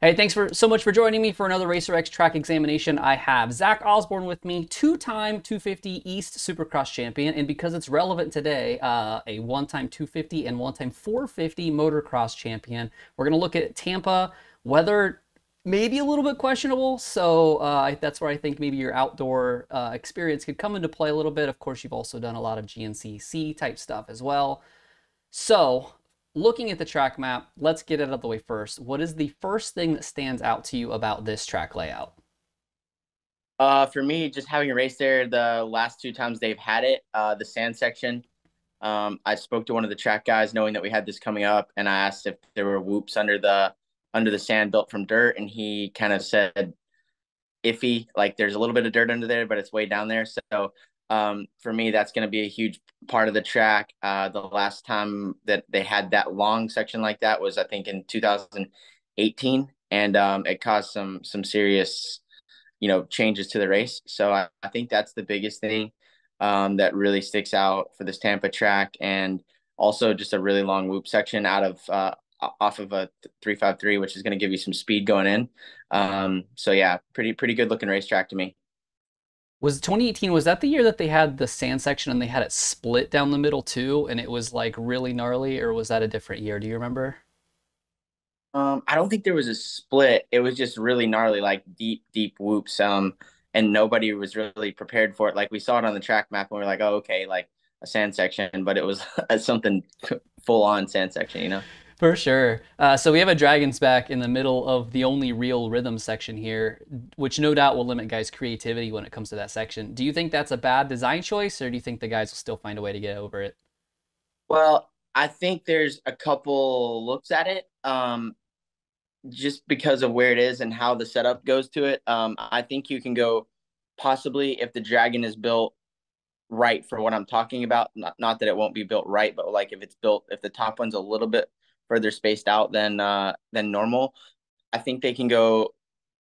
Hey, thanks so much for joining me for another Racer X track examination. I have Zach Osborne with me, two-time 250 East Supercross champion, and because it's relevant today, a one-time 250 and one-time 450 Motocross champion. We're going to look at Tampa, weather maybe a little bit questionable, so that's where I think maybe your outdoor experience could come into play a little bit. Of course, you've also done a lot of GNCC type stuff as well. So, looking at the track map, let's get it out of the way first. What is the first thing that stands out to you about this track layout? For me, just having a race there the last two times they've had it, the sand section. I spoke to one of the track guys knowing that we had this coming up, and I asked if there were whoops under the sand built from dirt, and he kind of said iffy, like there's a little bit of dirt under there, but it's way down there. So for me, that's going to be a huge part of the track. The last time that they had that long section like that was, I think, in 2018, and it caused some serious, changes to the race. So I think that's the biggest thing that really sticks out for this Tampa track, and also just a really long whoop section out of off of a 353, which is going to give you some speed going in. So yeah, pretty good looking racetrack to me. Was 2018, was that the year that they had the sand section and they had it split down the middle too, and it was like really gnarly, or was that a different year? Do you remember? I don't think there was a split. It was just really gnarly, like deep whoops. And nobody was really prepared for it. Like we saw it on the track map and we were like, oh, okay, like a sand section, but it was something full on sand section. For sure. So we have a Dragons back in the middle of the only real rhythm section here, which no doubt will limit guys' creativity when it comes to that section. Do you think that's a bad design choice, or do you think the guys will still find a way to get over it? Well, I think there's a couple looks at it. Just because of where it is and how the setup goes to it. I think you can go possibly if the Dragon is built right for what I'm talking about. Not that it won't be built right, but like if the top one's a little bit further spaced out than normal, I think they can go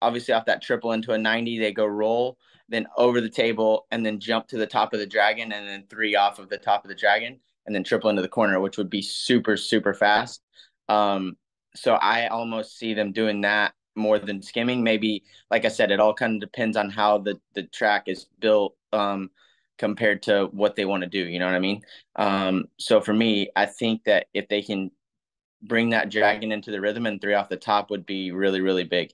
obviously off that triple into a 90. They go roll, then over the table, and then jump to the top of the Dragon, and then three off of the top of the Dragon, and then triple into the corner, which would be super super fast. Um, so I almost see them doing that more than skimming. Maybe, like I said, it all kind of depends on how the track is built compared to what they want to do. You know what I mean? So for me, I think that if they can bring that Dragon into the rhythm and three off the top would be really, really big.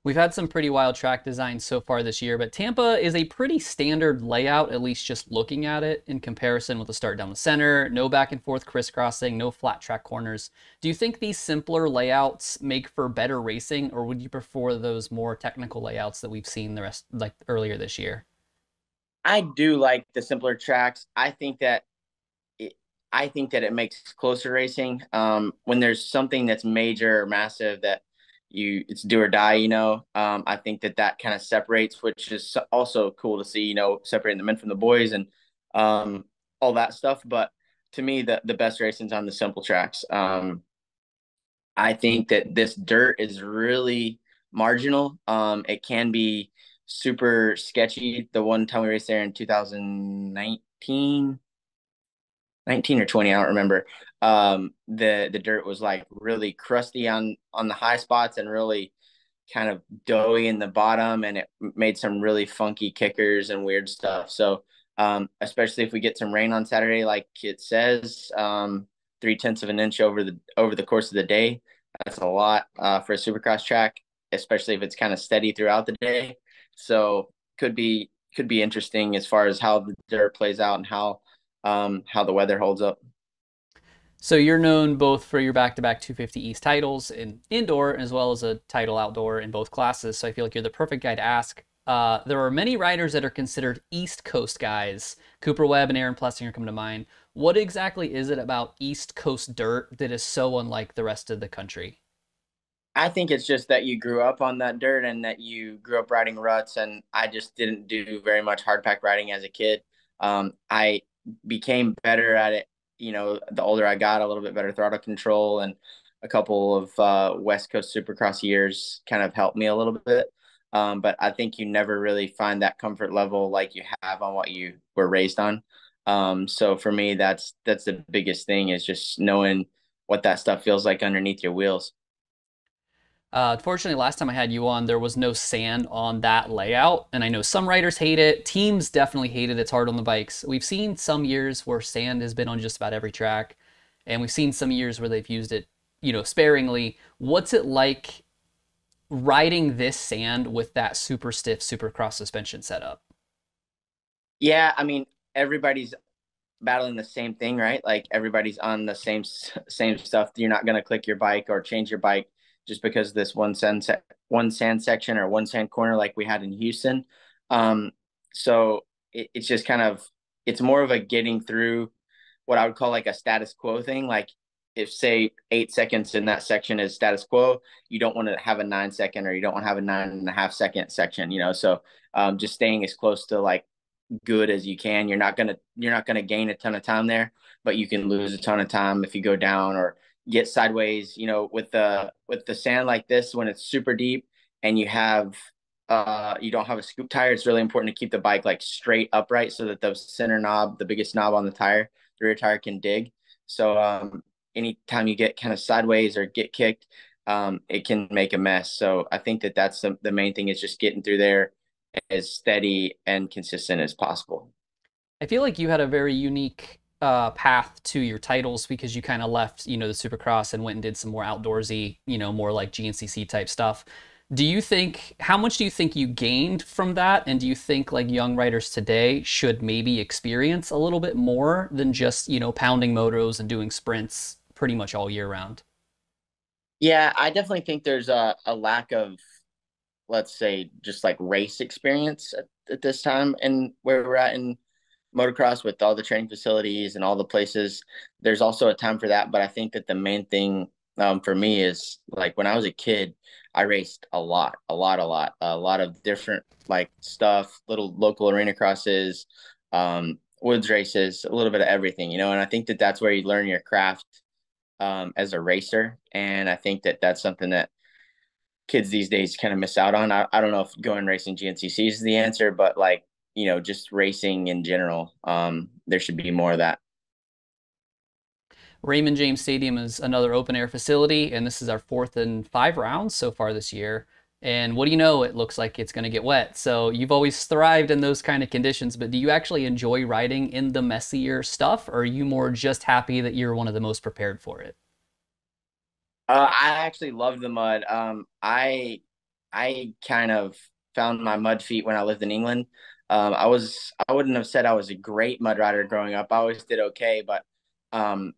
We've had some pretty wild track designs so far this year, but Tampa is a pretty standard layout, at least just looking at it in comparison with the start down the center, no back and forth crisscrossing, no flat track corners. Do you think these simpler layouts make for better racing, or would you prefer those more technical layouts that we've seen the rest like earlier this year? I do like the simpler tracks. I think that it makes closer racing. When there's something that's major or massive that it's do or die. I think that kind of separates, which is also cool to see. Separating the men from the boys and all that stuff. But to me, the best racing's on the simple tracks. I think that this dirt is really marginal. It can be super sketchy. The one time we raced there in 2019, 19 or 20, I don't remember. The dirt was like really crusty on the high spots and really kind of doughy in the bottom, and it made some really funky kickers and weird stuff. So especially if we get some rain on Saturday, like it says, 3/10 of an inch over the course of the day. That's a lot for a Supercross track, especially if it's kind of steady throughout the day. So could be interesting as far as how the dirt plays out and how the weather holds up. So you're known both for your back-to-back 250 East titles in indoor as well as a title outdoor in both classes. So I feel like you're the perfect guy to ask. There are many riders that are considered East Coast guys. Cooper Webb and Aaron Plessinger come to mind. What exactly is it about East Coast dirt that is so unlike the rest of the country? I think it's just that you grew up on that dirt and that you grew up riding ruts, and I just didn't do very much hard pack riding as a kid. I became better at it, the older I got, a little bit better throttle control, and a couple of West Coast Supercross years kind of helped me a little bit. But I think you never really find that comfort level like you have on what you were raised on. So for me, that's the biggest thing is just knowing what that stuff feels like underneath your wheels. Unfortunately, last time I had you on, there was no sand on that layout, and I know some riders hate it. Teams definitely hate it. It's hard on the bikes. We've seen some years where sand has been on just about every track, and we've seen some years where they've used it, sparingly. What's it like riding this sand with that super stiff Supercross suspension setup? Yeah, I mean, everybody's battling the same thing, right? Like everybody's on the same stuff. You're not gonna click your bike or change your bike just because this one sand section or one sand corner like we had in Houston. Um, so it's just kind of it's more of a getting through what I would call like a status quo thing. Like if say 8 seconds in that section is status quo, you don't want to have a 9 second or you don't want to have a 9.5 second section, So just staying as close to like good as you can. You're not gonna gain a ton of time there, but you can lose a ton of time if you go down or get sideways. With the sand like this, when it's super deep and you don't have a scoop tire, it's really important to keep the bike like straight upright so that the center knob, the biggest knob on the tire, the rear tire can dig. So anytime you get kind of sideways or get kicked, it can make a mess. So I think that that's the main thing is just getting through there as steady and consistent as possible. I feel like you had a very unique path to your titles because you kind of left, the Supercross and went and did some more outdoorsy, more like GNCC type stuff. How much do you think you gained from that? And do you think like young riders today should maybe experience a little bit more than just, pounding motos and doing sprints pretty much all year round? Yeah, I definitely think there's a lack of, let's say, just like race experience at this time and where we're at in motocross with all the training facilities and all the places. There's also a time for that, but I think that the main thing for me is like when I was a kid, I raced a lot of different like stuff, little local arena crosses, woods races, a little bit of everything, And I think that that's where you learn your craft as a racer, and I think that that's something that kids these days kind of miss out on. I don't know if going racing GNCC is the answer, but like, just racing in general, there should be more of that. Raymond James Stadium is another open air facility, and this is our fourth and 5 rounds so far this year. And what do you know? It looks like it's going to get wet. So you've always thrived in those kind of conditions, but do you actually enjoy riding in the messier stuff, or are you more just happy that you're one of the most prepared for it? I actually love the mud. I kind of found my mud feet when I lived in England. I wouldn't have said I was a great mud rider growing up. I always did okay, but um,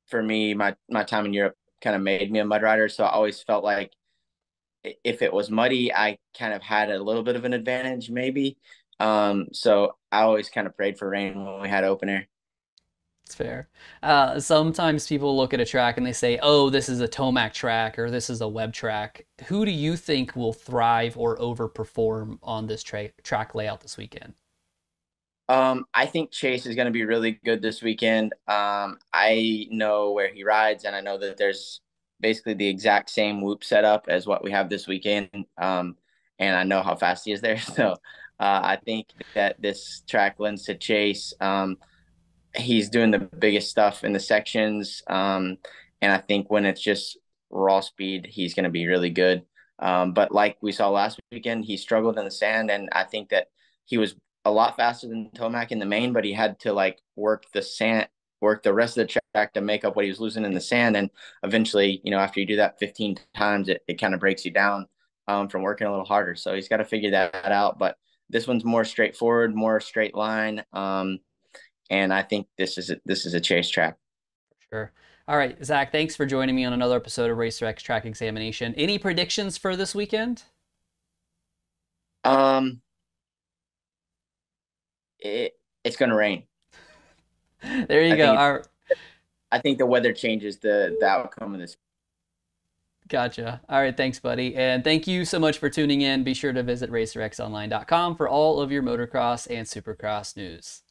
for me, my time in Europe kind of made me a mud rider. So I always felt like if it was muddy, I kind of had a little bit of an advantage, maybe. So I always kind of prayed for rain when we had open air. It's fair. Sometimes people look at a track and they say, oh, this is a Tomac track or this is a web track. Who do you think will thrive or overperform on this track layout this weekend? I think Chase is going to be really good this weekend. I know where he rides, and I know that there's basically the exact same whoop setup as what we have this weekend. And I know how fast he is there. So I think that this track lends to Chase. He's doing the biggest stuff in the sections. And I think when it's just raw speed, he's going to be really good. But like we saw last weekend, he struggled in the sand, and I think that he was a lot faster than Tomac in the main, but he had to like work the rest of the track to make up what he was losing in the sand. And eventually, after you do that 15 times, it kind of breaks you down from working a little harder. So he's got to figure that out. But this one's more straightforward, more straight line. And I think this is a chase track. Sure. All right, Zach, thanks for joining me on another episode of Racer X Track Examination. Any predictions for this weekend? Um, it's going to rain. There you I go. think I think the weather changes the outcome of this. Gotcha. All right, thanks, buddy. And thank you so much for tuning in. Be sure to visit racerxonline.com for all of your motocross and supercross news.